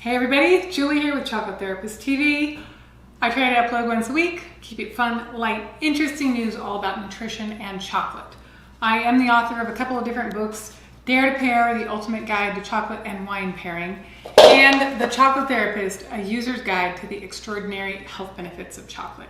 Hey everybody, Julie here with Chocolate Therapist TV. I try to upload once a week, keep it fun, light, interesting news all about nutrition and chocolate. I am the author of a couple of different books, Dare to Pair, The Ultimate Guide to Chocolate and Wine Pairing, and The Chocolate Therapist, A User's Guide to the Extraordinary Health Benefits of Chocolate.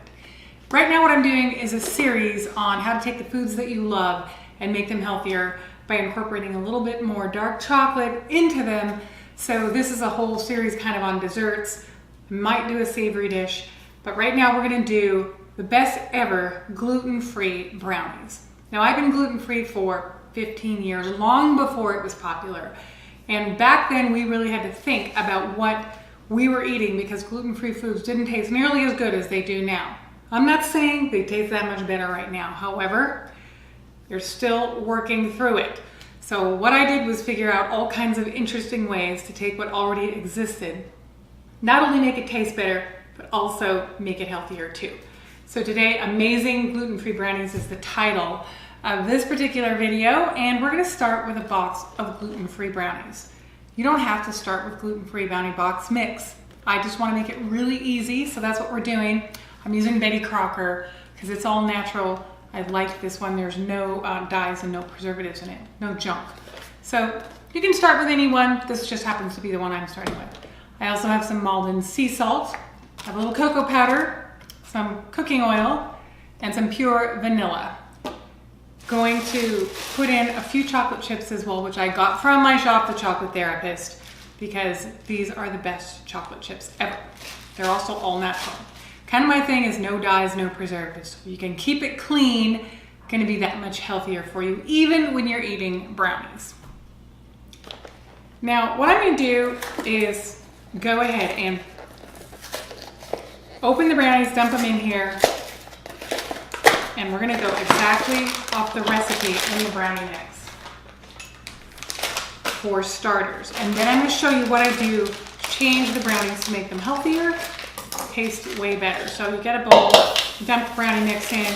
Right now what I'm doing is a series on how to take the foods that you love and make them healthier by incorporating a little bit more dark chocolate into them. So this is a whole series kind of on desserts. Might do a savory dish, but right now we're gonna do the best ever gluten-free brownies. Now I've been gluten-free for 15 years, long before it was popular. And back then we really had to think about what we were eating because gluten-free foods didn't taste nearly as good as they do now. I'm not saying they taste that much better right now. However, they're still working through it. So what I did was figure out all kinds of interesting ways to take what already existed, not only make it taste better, but also make it healthier too. So today, Amazing Gluten-Free Brownies is the title of this particular video, and we're gonna start with a box of gluten-free brownies. You don't have to start with gluten-free brownie box mix. I just wanna make it really easy, so that's what we're doing. I'm using Betty Crocker because it's all natural. I like this one. There's no dyes and no preservatives in it, no junk. So you can start with any one. This just happens to be the one I'm starting with. I also have some Maldon sea salt, I have a little cocoa powder, some cooking oil, and some pure vanilla. Going to put in a few chocolate chips as well, which I got from my shop, The Chocolate Therapist, because these are the best chocolate chips ever. They're also all natural. Kind of my thing is no dyes, no preservatives. You can keep it clean, gonna be that much healthier for you, even when you're eating brownies. Now, what I'm gonna do is go ahead and open the brownies, dump them in here, and we're gonna go exactly off the recipe in the brownie mix for starters. And then I'm gonna show you what I do to change the brownies to make them healthier, taste way better. So you get a bowl, dump the brownie mix in,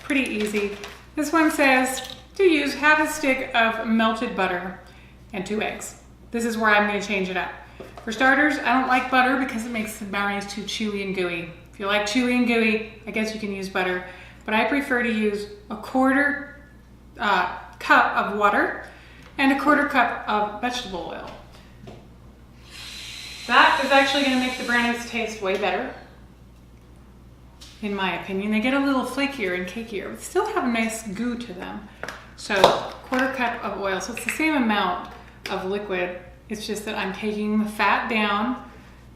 pretty easy. This one says to use half a stick of melted butter and 2 eggs. This is where I'm going to change it up. For starters, I don't like butter because it makes the brownies too chewy and gooey. If you like chewy and gooey, I guess you can use butter, but I prefer to use a 1/4 cup of water and a 1/4 cup of vegetable oil. That is actually going to make the brownies taste way better, in my opinion. They get a little flakier and cakier, but still have a nice goo to them. So 1/4 cup of oil. So it's the same amount of liquid. It's just that I'm taking the fat down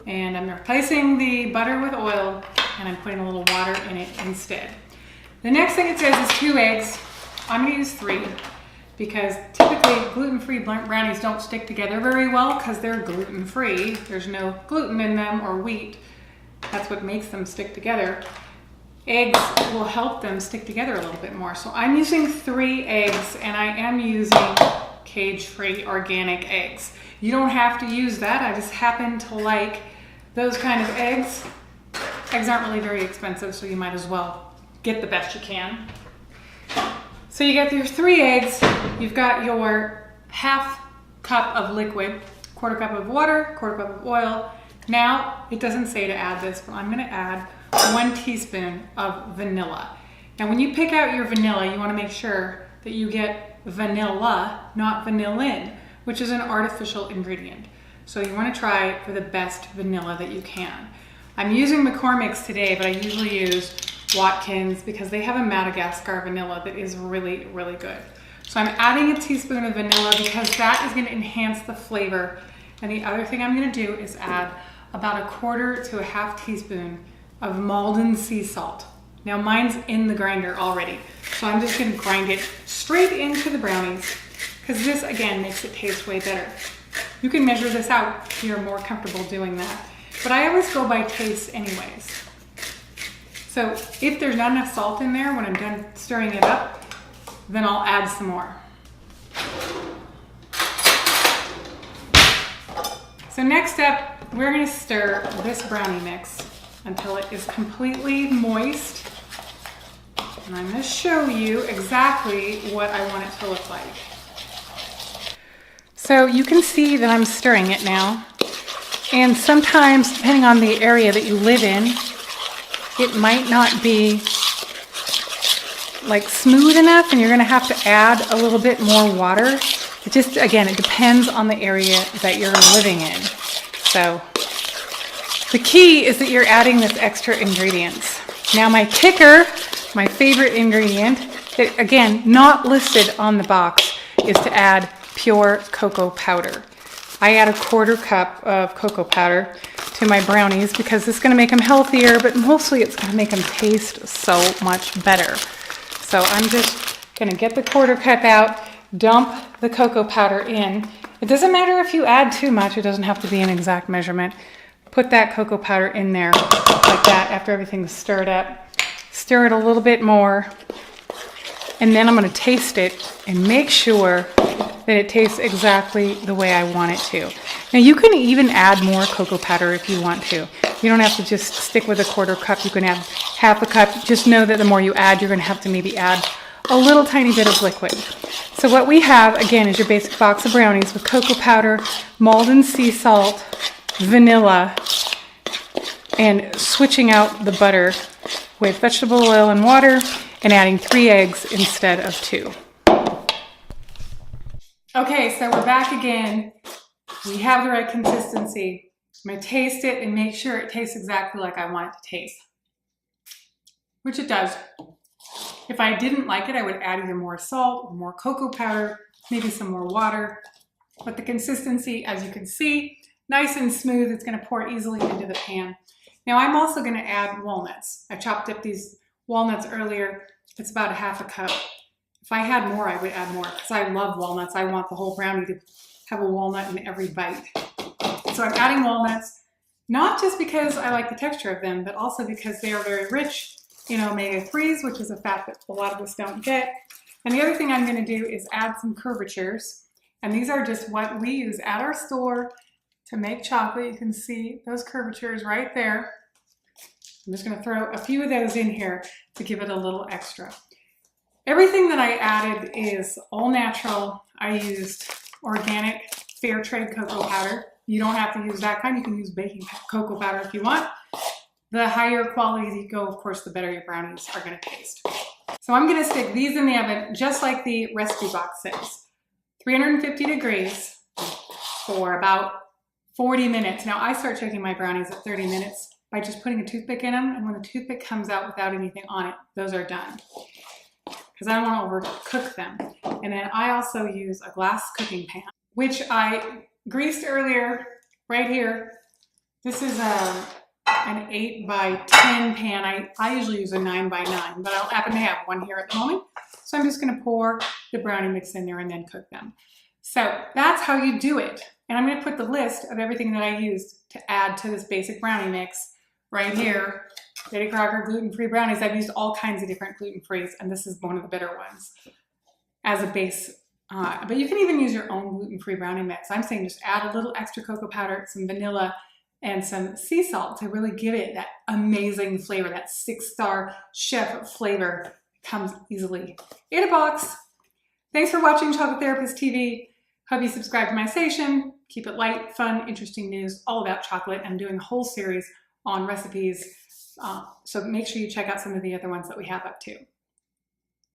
and I'm replacing the butter with oil and I'm putting a little water in it instead. The next thing it says is 2 eggs. I'm going to use 3. Because typically gluten-free brownies don't stick together very well because they're gluten-free. There's no gluten in them or wheat. That's what makes them stick together. Eggs will help them stick together a little bit more. So I'm using 3 eggs and I am using cage-free organic eggs. You don't have to use that. I just happen to like those kind of eggs. Eggs aren't really very expensive, so you might as well get the best you can. So you got your 3 eggs, you've got your half cup of liquid, 1/4 cup of water, 1/4 cup of oil. Now, it doesn't say to add this, but I'm gonna add 1 teaspoon of vanilla. Now when you pick out your vanilla, you wanna make sure that you get vanilla, not vanillin, which is an artificial ingredient. So you wanna try for the best vanilla that you can. I'm using McCormick's today, but I usually use Watkins because they have a Madagascar vanilla that is really, really good. So I'm adding a teaspoon of vanilla because that is going to enhance the flavor. And the other thing I'm going to do is add about a 1/4 to a half teaspoon of Maldon sea salt. Now mine's in the grinder already, so I'm just going to grind it straight into the brownies because this again makes it taste way better. You can measure this out if you're more comfortable doing that, but I always go by taste anyways. So if there's not enough salt in there when I'm done stirring it up, then I'll add some more. So next up, we're gonna stir this brownie mix until it is completely moist. And I'm gonna show you exactly what I want it to look like. So you can see that I'm stirring it now. And sometimes, depending on the area that you live in, it might not be like smooth enough and you're gonna have to add a little bit more water. It just, again, it depends on the area that you're living in. So the key is that you're adding this extra ingredients. Now my kicker, my favorite ingredient, that again, not listed on the box, is to add pure cocoa powder. I add a 1/4 cup of cocoa powder to my brownies because it's gonna make them healthier, but mostly it's gonna make them taste so much better. So I'm just gonna get the 1/4 cup out, dump the cocoa powder in. It doesn't matter if you add too much, it doesn't have to be an exact measurement. Put that cocoa powder in there like that after everything's stirred up. Stir it a little bit more, and then I'm gonna taste it and make sure that it tastes exactly the way I want it to. Now you can even add more cocoa powder if you want to. You don't have to just stick with a 1/4 cup. You can add 1/2 cup. Just know that the more you add, you're gonna have to maybe add a little tiny bit of liquid. So what we have, again, is your basic box of brownies with cocoa powder, Malden sea salt, vanilla, and switching out the butter with vegetable oil and water and adding 3 eggs instead of 2. Okay, so we're back again. We have the right consistency. I'm gonna taste it and make sure it tastes exactly like I want it to taste, which it does. If I didn't like it, I would add either more salt or more cocoa powder, maybe some more water. But the consistency, as you can see, nice and smooth. It's gonna pour easily into the pan. Now I'm also gonna add walnuts. I chopped up these walnuts earlier. It's about 1/2 cup. If I had more, I would add more because I love walnuts. I want the whole brownie to have a walnut in every bite. So I'm adding walnuts, not just because I like the texture of them, but also because they are very rich in omega-3s, which is a fat that a lot of us don't get. And the other thing I'm gonna do is add some curvatures. And these are just what we use at our store to make chocolate. You can see those curvatures right there. I'm just gonna throw a few of those in here to give it a little extra. Everything that I added is all natural. I used organic fair trade cocoa powder. You don't have to use that kind. You can use baking cocoa powder if you want. The higher quality you go, of course, the better your brownies are gonna taste. So I'm gonna stick these in the oven just like the recipe box says. 350 degrees for about 40 minutes. Now I start checking my brownies at 30 minutes by just putting a toothpick in them. And when the toothpick comes out without anything on it, those are done. Because I don't want to overcook them. And then I also use a glass cooking pan, which I greased earlier right here. This is an 8 by 10 pan. I usually use a 9 by 9, but I happen to have one here at the moment. So I'm just going to pour the brownie mix in there and then cook them. So that's how you do it. And I'm going to put the list of everything that I used to add to this basic brownie mix right here. Betty Crocker Gluten-Free Brownies. I've used all kinds of different gluten-frees, and this is one of the better ones as a base. But you can even use your own gluten-free brownie mix. I'm saying just add a little extra cocoa powder, some vanilla, and some sea salt to really give it that amazing flavor, that 6-star chef flavor comes easily in a box. Thanks for watching Chocolate Therapist TV. Hope you subscribe to my station. Keep it light, fun, interesting news all about chocolate. I'm doing a whole series on recipes. So make sure you check out some of the other ones that we have up too.